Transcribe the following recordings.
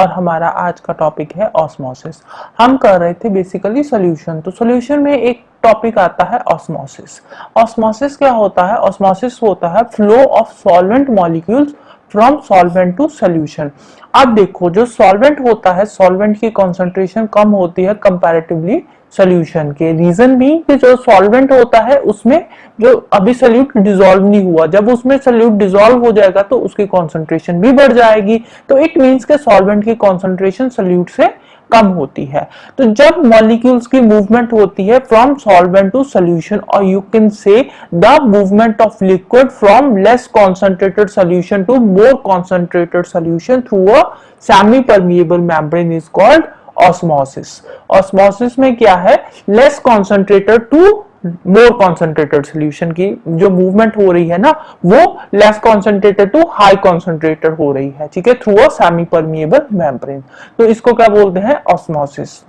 और हमारा आज का टॉपिक है ऑस्मोसिस। हम कर रहे थे बेसिकली सॉल्यूशन। तो सॉल्यूशन में एक टॉपिक आता है ऑस्मोसिस। ऑस्मोसिस क्या होता है? ऑस्मोसिस होता है flow of solvent molecules from solvent to solution. अब देखो, जो सॉल्वेंट होता है, सॉल्वेंट की कॉन्सेंट्रेशन कम होती है कंपैरेटिवली सॉल्यूशन के। रीजन भी कि जो सॉल्वेंट होता है उसमें जो अभी सॉल्यूट डिसॉल्व नहीं हुआ, जब उसमें सॉल्यूट डिसॉल्व हो जाएगा तो उसकी कॉन्सेंट्रेशन भी बढ़ जाएगी। तो इट मींस के सॉल्वेंट की कॉन्सेंट्रेशन सॉल्यूट से कम होती है। तो जब मॉलिक्यूल्स की मूवमेंट होती है फ्रॉम सॉल्वेंट टू सॉल्यूशन, और you can say the movement of liquid from less concentrated solution to more concentrated solution through a semi permeable membrane is called osmosis. Osmosis में क्या है? Less concentrated to more concentrated solution की जो movement हो रही है ना, वो less concentrated to high concentrated हो रही है, ठीक है, through a semi permeable membrane. तो इसको क्या बोलते हैं? ऑस्मोसिस।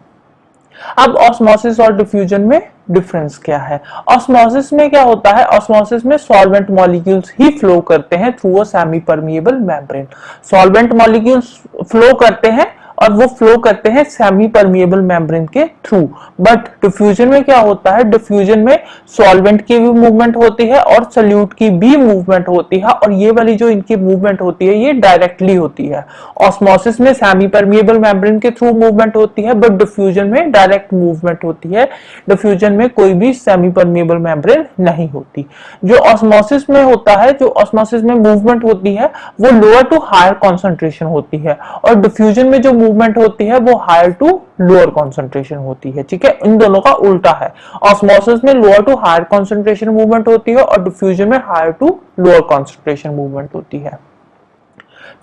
अब ऑस्मोसिस और डिफ्यूजन में डिफरेंस क्या है? ऑस्मोसिस में क्या होता है? ऑस्मोसिस में सॉल्वेंट मॉलिक्यूल्स ही फ्लो करते हैं through a semi permeable membrane. Solvent molecules flow करते हैं और वो फ्लो करते हैं सेमी परमिएबल मेम्ब्रेन के थ्रू। बट डिफ्यूजन में क्या होता है? डिफ्यूजन में सॉल्वेंट की भी मूवमेंट होती है और सॉल्यूट की भी मूवमेंट होती है, और ये वाली जो इनकी मूवमेंट होती है ये डायरेक्टली होती है। ऑस्मोसिस में सेमी परमिएबल मेम्ब्रेन के थ्रू मूवमेंट होती है, बट डिफ्यूजन में डायरेक्ट मूवमेंट होती है। डिफ्यूजन में कोई भी सेमी परमिएबल मेम्ब्रेन नहीं होती। जो ऑस्मोसिस में होता है, जो ऑस्मोसिस में मूवमेंट होती है वो लोअर टू हायर कॉन्सेंट्रेशन होती है, और डिफ्यूजन में जो मूवमेंट होती है वो हायर टू लोअर कॉन्सेंट्रेशन होती है, ठीक है। इन दोनों का उल्टा है। ऑस्मोसिस में lower to higher concentration movement होती है और डिफ्यूजन में higher to lower concentration movement होती है।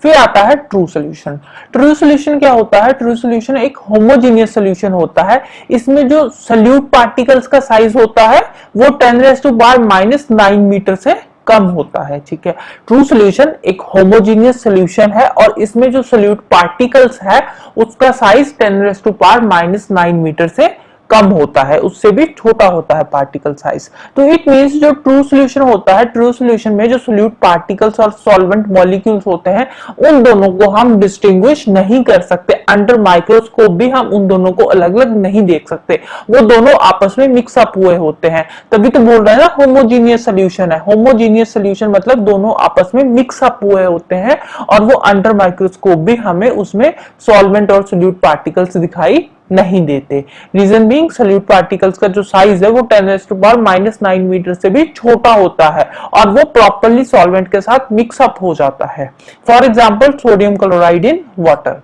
फिर आता है ट्रू सॉल्यूशन। ट्रू सॉल्यूशन क्या होता है? ट्रू सॉल्यूशन एक होमोजेनियस सॉल्यूशन होता है। इसमें जो सॉल्यूट पार्टिकल्स का साइज होता है वो 10⁻⁻⁹ मीटर से कम होता है, ठीक है। ट्रू सॉल्यूशन एक होमोजेनियस सॉल्यूशन है और इसमें जो सॉल्यूट पार्टिकल्स है उसका साइज 10⁻⁹ मीटर से कम होता है, उससे भी छोटा होता है पार्टिकल साइज। तो इट मींस जो ट्रू सॉल्यूशन होता है, ट्रू सॉल्यूशन में जो सॉल्यूट पार्टिकल्स और सॉल्वेंट मॉलिक्यूल्स होते हैं उन दोनों को हम डिस्टिंग्विश नहीं कर सकते। अंडर माइक्रोस्कोप भी हम उन दोनों को अलग अलग नहीं देख सकते, वो दोनों आपस में मिक्सअप हुए होते हैं। तभी तो बोल रहे हैं ना होमोजीनियस सॉल्यूशन है। होमोजीनियस सॉल्यूशन मतलब दोनों आपस में मिक्सअप हुए होते हैं और वो अंडर माइक्रोस्कोप भी हमें उसमें सॉल्वेंट और सॉल्यूट पार्टिकल्स दिखाई नहीं देते। रीजन बीइंग सॉल्यूट पार्टिकल्स का जो साइज है वो 10⁻⁹ मीटर से भी छोटा होता है और वो प्रॉपर्ली सॉल्वेंट के साथ मिक्सअप हो जाता है। For example sodium chloride in water.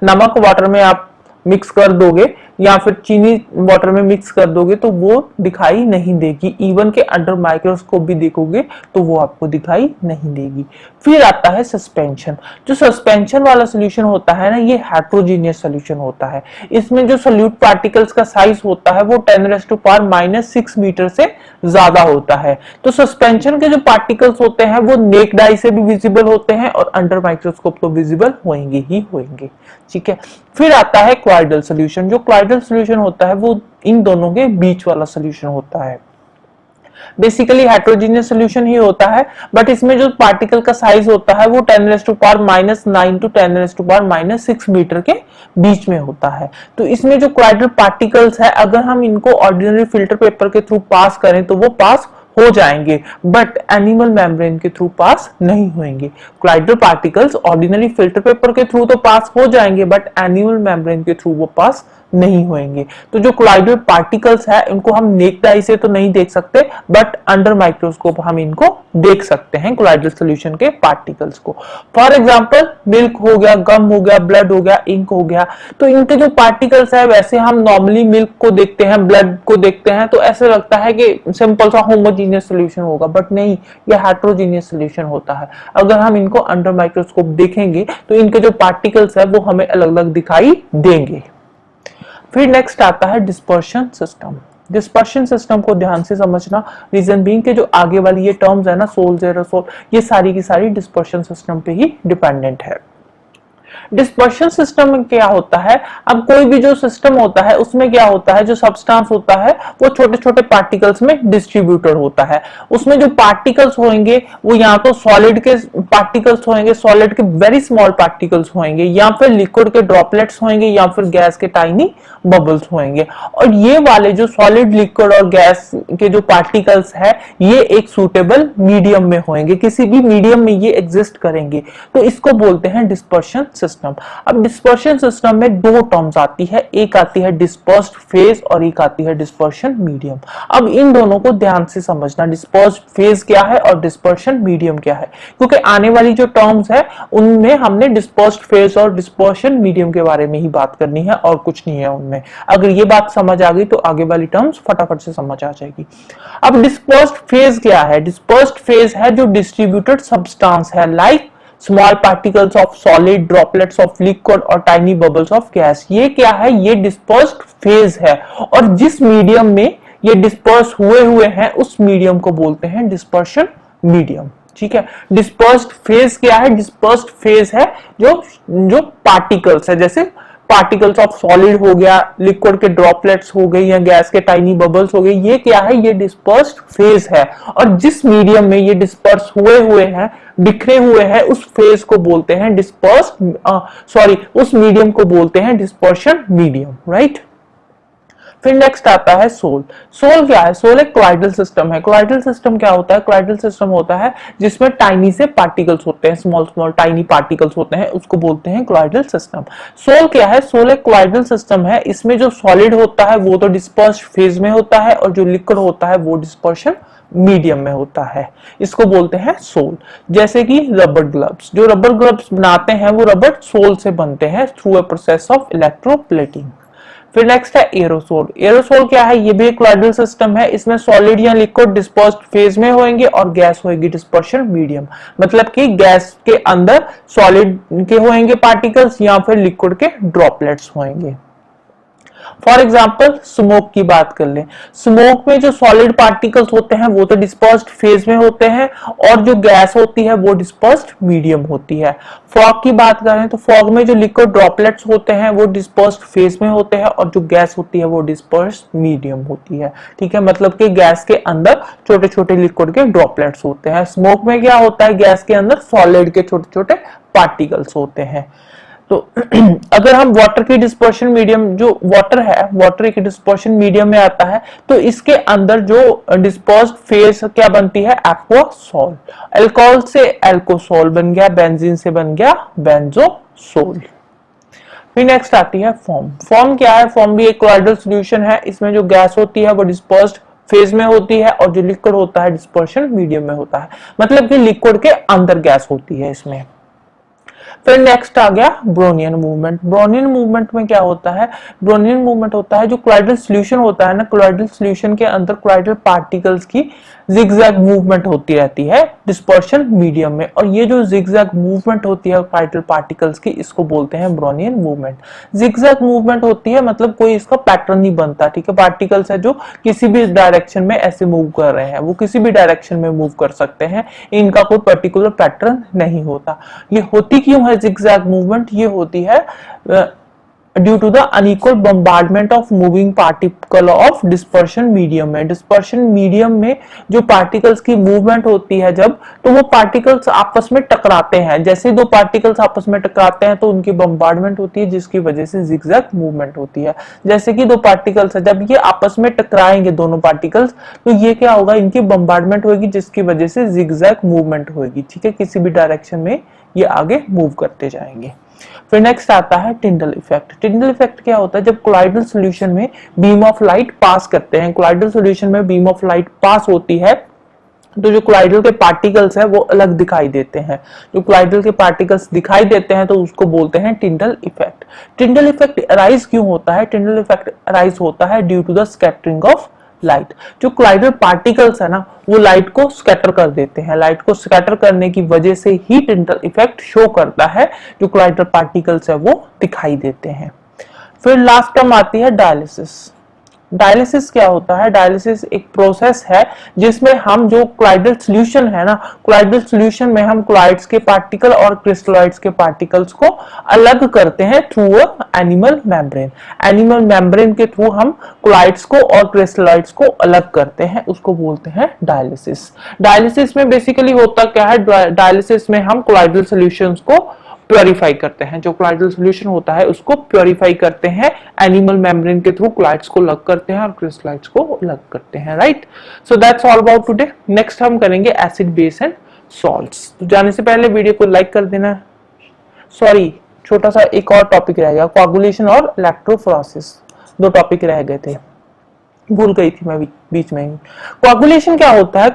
नमक वाटर में आप मिक्स कर दोगे या फिर चीनी वाटर में मिक्स कर दोगे तो वो दिखाई नहीं देगी। इवन के अंडर माइक्रोस्कोप भी देखोगे तो वो आपको दिखाई नहीं देगी। फिर आता है सस्पेंशन। जो सस्पेंशन वाला सॉल्यूशन होता है ना, ये हेट्रोजीनियस सॉल्यूशन होता है। इसमें जो सॉल्यूट पार्टिकल्स का साइज होता है वो 10⁻⁻�6 मीटर से ज्यादा होता है। तो सस्पेंशन के जो पार्टिकल्स होते हैं वो नेक्ड आई से भी विजिबल होते हैं और अंडर माइक्रोस्कोप तो विजिबल होंगे ही होंगे, ठीक है। फिर आता है क्वाइडल सॉल्यूशन। जो क्वाइडल सॉल्यूशन होता है वो इन दोनों के बीच वाला सॉल्यूशन होता है। बेसिकली हेट्रोजीनियस सॉल्यूशन ही होता है, बट इसमें जो पार्टिकल का साइज होता है वो 10⁻⁹ टू 10⁻⁻�6 मीटर के बीच में होता है। तो इसमें जो क्वाइडल पार्टिकल्स है अगर हम इनको ऑर्डिनरी फिल्टर पेपर के थ्रू पास करें तो वो पास हो जाएंगे, बट एनिमल मेम्ब्रेन के थ्रू पास नहीं होंगे। क्लाइडल पार्टिकल्स ऑर्डिनरी फिल्टर पेपर के थ्रू तो पास हो जाएंगे बट एनिमल मेम्ब्रेन के थ्रू वो पास नहीं होंगे। तो जो क्लाइडल पार्टिकल्स है इनको हम नेक्ड आई से तो नहीं देख सकते, बट अंडर माइक्रोस्कोप हम इनको देख सकते हैं, क्लाइडल सॉल्यूशन के पार्टिकल्स को। फॉर एग्जांपल मिल्क हो गया, गम हो गया, ब्लड हो गया, इंक हो गया। तो इनके जो पार्टिकल्स है वैसे हम नॉर्मली मिल्क को देखते हैं, ब्लड को देखते हैं तो ऐसा लगता है कि सिंपल सा होमोजीनियस सॉल्यूशन होगा, बट नहीं, ये हेट्रोजीनियस सॉल्यूशन होता है। अगर हम इनको अंडर माइक्रोस्कोप देखेंगे तो इनके जो पार्टिकल्स है वो हमें अलग अलग दिखाई देंगे। फिर नेक्स्ट आता है डिस्पर्शन सिस्टम। डिस्पर्शन सिस्टम को ध्यान से समझना, रीजन बीइंग के जो आगे वाली ये टर्म्स है ना, सोल्स एरोसोल, ये सारी की सारी डिस्पर्शन सिस्टम पे ही डिपेंडेंट है। डिस्पर्शन सिस्टम में क्या होता है, अब कोई भी जो सिस्टम होता है उसमें क्या होता है, जो सब्सटेंस होता है वो छोटे छोटे पार्टिकल्स में डिस्ट्रीब्यूटेड होता है। उसमें जो पार्टिकल्स होंगे वो या तो सॉलिड के पार्टिकल्स होंगे, सॉलिड के वेरी स्मॉल पार्टिकल्स होंगे, या फिर लिक्विड के ड्रॉपलेट्स होंगे, या फिर गैस के टाइनी बबल्स होंगे। और ये वाले जो सॉलिड, लिक्विड और गैस के जो पार्टिकल्स है ये एक सूटेबल मीडियम में होंगे, किसी भी मीडियम में ये एग्जिस्ट करेंगे, तो इसको बोलते हैं डिस्पर्शन सिस्टम। अब डिस्पर्शन सिस्टम में दो टर्म्स आती है, एक आती है डिस्पर्स्ड फेज और एक आती है डिस्पर्शन मीडियम। अब इन दोनों को ध्यान से समझना, डिस्पर्स्ड फेज क्या है और डिस्पर्शन मीडियम क्या है, क्योंकि आने वाली जो टर्म्स है उनमें हमने डिस्पर्स्ड फेज और डिस्पर्शन मीडियम के बारे में ही बात करनी है और कुछ नहीं है उनमें। अगर ये बात समझ आ गई तो आगे वाली टर्म्स फटाफट से समझ आ जाएगी। अब डिस्पर्स्ड फेज क्या है, डिस्पर्स्ड फेज है जो डिस्ट्रीब्यूटेड सब्सटेंस है, like small particles of solid, droplets of liquid और टाइनी बबल्स ऑफ गैस। ये क्या है, ये डिस्पर्स्ड फेज है, और जिस मीडियम में ये डिस्पर्स हुए हैं उस मीडियम को बोलते हैं डिस्पर्शन मीडियम। ठीक है, डिस्पर्स्ड फेज क्या है, डिस्पर्स्ड फेज है जो पार्टिकल्स है, जैसे पार्टिकल्स ऑफ सॉलिड हो गया, लिक्विड के ड्रॉपलेट्स हो गए, या गैस के टाइनी बबल्स हो गए, ये क्या है, ये डिस्पर्स्ड फेज है। और जिस मीडियम में ये डिस्पर्स हुए हैं, बिखरे हुए हैं, उस फेज को बोलते हैं उस मीडियम को बोलते हैं डिस्पर्शन मीडियम, राइट। फिर नेक्स्ट आता है सोल। सोल क्या है, सोल एक क्लाइडल सिस्टम है। क्लाइडल सिस्टम क्या होता है, क्लाइडल सिस्टम होता है जिसमें टाइनी से पार्टिकल्स होते हैं, स्मॉल स्मॉल टाइनी पार्टिकल्स होते हैं, उसको बोलते हैं क्लाइडल सिस्टम। सोल क्या है, सोल एक क्लाइडल सिस्टम है, इसमें जो सॉलिड होता है वो तो डिस्पर्स्ड फेज में होता है, और जो लिक्विड होता है वो डिस्पर्शन मीडियम में होता है, इसको बोलते हैं सोल। जैसे कि रबर ग्लव्स, जो रबर ग्लव्स बनाते हैं वो रबर सोल से बनते हैं through a process of electroplating. फिर नेक्स्ट है एरोसोल। एरोसोल क्या है, ये भी एक क्लाइडल सिस्टम है, इसमें सॉलिड या लिक्विड डिस्पर्स्ड फेज में होंगे और गैस होगी डिस्पर्शन मीडियम, मतलब कि गैस के अंदर सॉलिड के होंगे पार्टिकल्स या फिर लिक्विड के ड्रॉपलेट्स होंगे। फॉर एग्जाम्पल स्मोक की बात कर लें, स्मोक में जो सॉलिड पार्टिकल्स होते हैं वो तो डिस्पर्स्ड फेज में होते हैं, और जो गैस होती है वो डिस्पर्स्ड मीडियम होती है। फॉग की बात करें तो फॉग में जो लिक्विड ड्रॉपलेट्स होते हैं वो डिस्पर्स्ड फेज में होते हैं, और जो गैस होती है वो डिस्पर्स्ड मीडियम होती है। ठीक है, मतलब कि गैस के अंदर छोटे छोटे लिक्विड के ड्रॉपलेट्स होते हैं। स्मोक में क्या होता है, गैस के अंदर सॉलिड के छोटे छोटे पार्टिकल्स होते हैं। तो अगर हम वाटर की डिस्पर्शन मीडियम, जो वाटर है, वाटर एक डिस्पर्शन मीडियम में आता है, तो इसके अंदर जो डिस्पर्स्ड फेज क्या बनती है, एक्वासोल। अल्कोहल से एल्कोसोल बन गया, बेंजीन से बन गया बेंजोसोल। फिर नेक्स्ट आती है फॉर्म। फॉर्म क्या है, फॉर्म भी एक क्लॉइडल सॉल्यूशन है, इसमें जो गैस होती है वो डिस्पर्स्ड फेज में होती है, और जो लिक्विड होता है डिस्पर्शन मीडियम में होता है, मतलब कि लिक्विड के अंदर गैस होती है इसमें। फिर नेक्स्ट आ गया ब्रोनियन मूवमेंट। ब्रोनियन मूवमेंट में क्या होता है, ब्रोनियन मूवमेंट होता है जो क्लॉइडल सॉल्यूशन होता है ना, क्लॉइडल सॉल्यूशन के अंदर क्लॉइडल पार्टिकल्स की जिगजैग मूवमेंट होती रहती है डिस्पर्शन मीडियम में, और ये जो जिगजैग मूवमेंट होती है क्लॉइडल पार्टिकल्स की, इसको बोलते हैं ब्रोनियन मूवमेंट। जिगजैग मूवमेंट होती है मतलब कोई इसका पैटर्न नहीं बनता। ठीक है, पार्टिकल्स है जो किसी भी डायरेक्शन में ऐसे मूव कर रहे हैं, वो किसी भी डायरेक्शन में मूव कर सकते हैं, इनका कोई पर्टिकुलर पैटर्न नहीं होता। ये होती क्यों है zigzag मूवमेंट, ये होती है due to the unequal bombardment of moving particle of dispersion medium में। डिस्पर्शन मीडियम में जो पार्टिकल्स की मूवमेंट होती है जब, तो वो पार्टिकल्स आपस में टकराते हैं, जैसे दो पार्टिकल्स आपस में टकराते हैं तो उनकी बम्बार्डमेंट होती है, जिसकी वजह से जिगजैग मूवमेंट होती है। जैसे कि दो पार्टिकल्स है, जब ये आपस में टकराएंगे दोनों पार्टिकल्स, तो ये क्या होगा, इनकी बम्बार्डमेंट होगी, जिसकी वजह से जिगजैग मूवमेंट होगी। ठीक है, किसी भी डायरेक्शन में ये आगे मूव करते जाएंगे। फिर नेक्स्ट आता है टिंडल इफेक्ट। टिंडल इफेक्ट क्या होता है, जब क्लॉइडल सॉल्यूशन में बीम ऑफ लाइट पास करते हैं, क्लॉइडल सॉल्यूशन में बीम ऑफ लाइट पास होती है, तो जो क्लॉइडल के पार्टिकल्स है वो अलग दिखाई देते हैं। जो क्लॉइडल के पार्टिकल्स दिखाई देते हैं तो उसको बोलते हैं Tyndall effect. Tyndall effect arise क्यों होता है, टिंडल इफेक्ट अराइज होता है due to the scattering of light. जो क्लॉइडल पार्टिकल्स है ना, वो लाइट को स्कैटर कर देते हैं, लाइट को स्कैटर करने की वजह से ही टिंडल इफेक्ट शो करता है, जो क्लॉइडल पार्टिकल्स है वो दिखाई देते हैं। फिर लास्ट टर्म आती है डायलिसिस। डायलिसिस क्या होता है? डायलिसिस एक प्रोसेस है जिसमें हम जो क्लाइडल सॉल्यूशन है ना, क्लाइडल सॉल्यूशन में हम क्लाइड्स के पार्टिकल और क्रिस्टलॉइड्स के पार्टिकल्स को अलग करते हैं through a animal membrane. Animal membrane के थ्रू हम क्लाइड्स को और क्रिस्टलॉइड्स को अलग करते हैं, उसको बोलते हैं डायलिसिस। डायलिसिस में बेसिकली होता क्या है? डायलिसिस में हम क्लाइडल सॉल्यूशंस को प्योरीफाई करते हैं, जो क्लाइडल सॉल्यूशन होता है उसको प्योरीफाई करते हैं, एनिमल मेम्ब्रेन के थ्रू क्लाइड्स को अलग करते हैं और क्रिस्टलाइड्स को अलग करते हैं, right. So that's all about today. Next हम करेंगे एसिड बेस एंड सॉल्ट्स। तो जाने से पहले वीडियो को लाइक कर देना। सॉरी, छोटा सा एक और टॉपिक रह गया, कोआगुलेशन और इलेक्ट्रोफोरेसिस, दो टॉपिक रह गए थे, भूल गई थी मैं बीच में ही। कोआगुलेशन क्या होता है?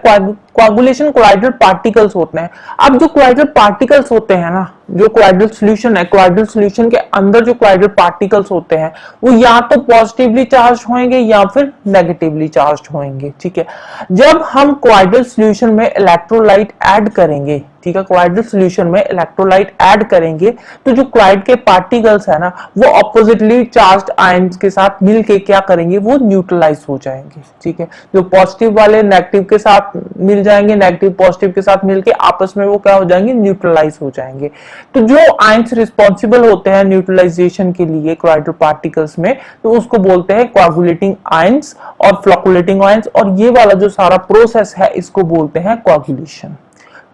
कोआगुलेशन क्लोइडल पार्टिकल्स होते हैं। अब जो क्लोइडल पार्टिकल्स होते हैं ना, जो क्लोइडल सॉल्यूशन है, क्लोइडल सॉल्यूशन के अंदर जो क्लोइडल पार्टिकल्स होते हैं वो या तो पॉजिटिवली चार्ज होंगे या फिर नेगेटिवली चार्ज होंगे, ठीक है। जब हम क्लोइडल सॉल्यूशन में इलेक्ट्रोलाइट ऐड करेंगे, ठीक है, क्लोइडल सॉल्यूशन में इलेक्ट्रोलाइट ऐड करेंगे तो जो क्लोइड के पार्टिकल्स है ना वो ऑपोजिटली चार्ज्ड आयंस के साथ मिलके क्या करेंगे? वो न्यूट्रलाइज हो जाएंगे, ठीक है। जो पॉजिटिव वाले नेगेटिव के साथ मिल जाएंगे, नेगेटिव पॉजिटिव के साथ मिलके आपस में वो क्या हो जाएंगे? न्यूट्रलाइज हो जाएंगे। तो जो आयंस रिस्पॉन्सिबल होते हैं न्यूट्रलाइजेशन के लिए क्लोइडल पार्टिकल्स में, तो उसको बोलते हैं कोआगुलेटिंग आयंस और फ्लोकुलेटिंग आयंस, और ये वाला जो सारा प्रोसेस है इसको बोलते हैं कोआगुलेशन।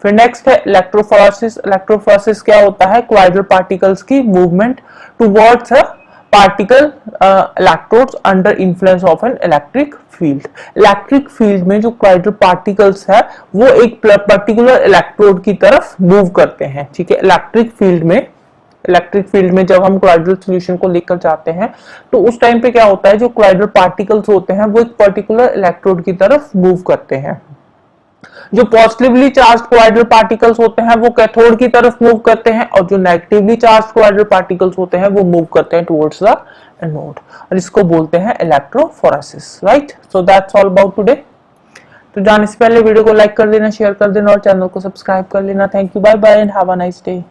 फिर नेक्स्ट है इलेक्ट्रोफोरेसिस। इलेक्ट्रोफोरेसिस क्या होता है? क्लोइडल पार्टिकल्स की movement towards a particle electrodes under influence of an electric field. Electric field में जो क्लोइडल पार्टिकल्स है वो एक पर्टिकुलर इलेक्ट्रोड की तरफ मूव करते हैं, ठीक है। इलेक्ट्रिक फील्ड में जब हम क्लोइडल सॉल्यूशन को लेकर जाते हैं तो उस टाइम पे क्या होता है? जो क्लोइडल पार्टिकल्स होते हैं वो एक पर्टिकुलर इलेक्ट्रोड की तरफ मूव करते हैं। जो पॉजिटिवली चार्ज क्लोइडल पार्टिकल्स होते हैं वो कैथोड की तरफ मूव करते हैं, और जो नेगेटिवली चार्ज क्लोइडल पार्टिकल्स होते हैं वो मूव करते हैं टुवर्ड्स द एनोड, और इसको बोलते हैं electrophoresis, right. So that's all about today. तो जाने से पहले वीडियो को लाइक कर देना, शेयर कर देना और चैनल को सब्सक्राइब कर लेना। Thank you, bye bye and have a nice day.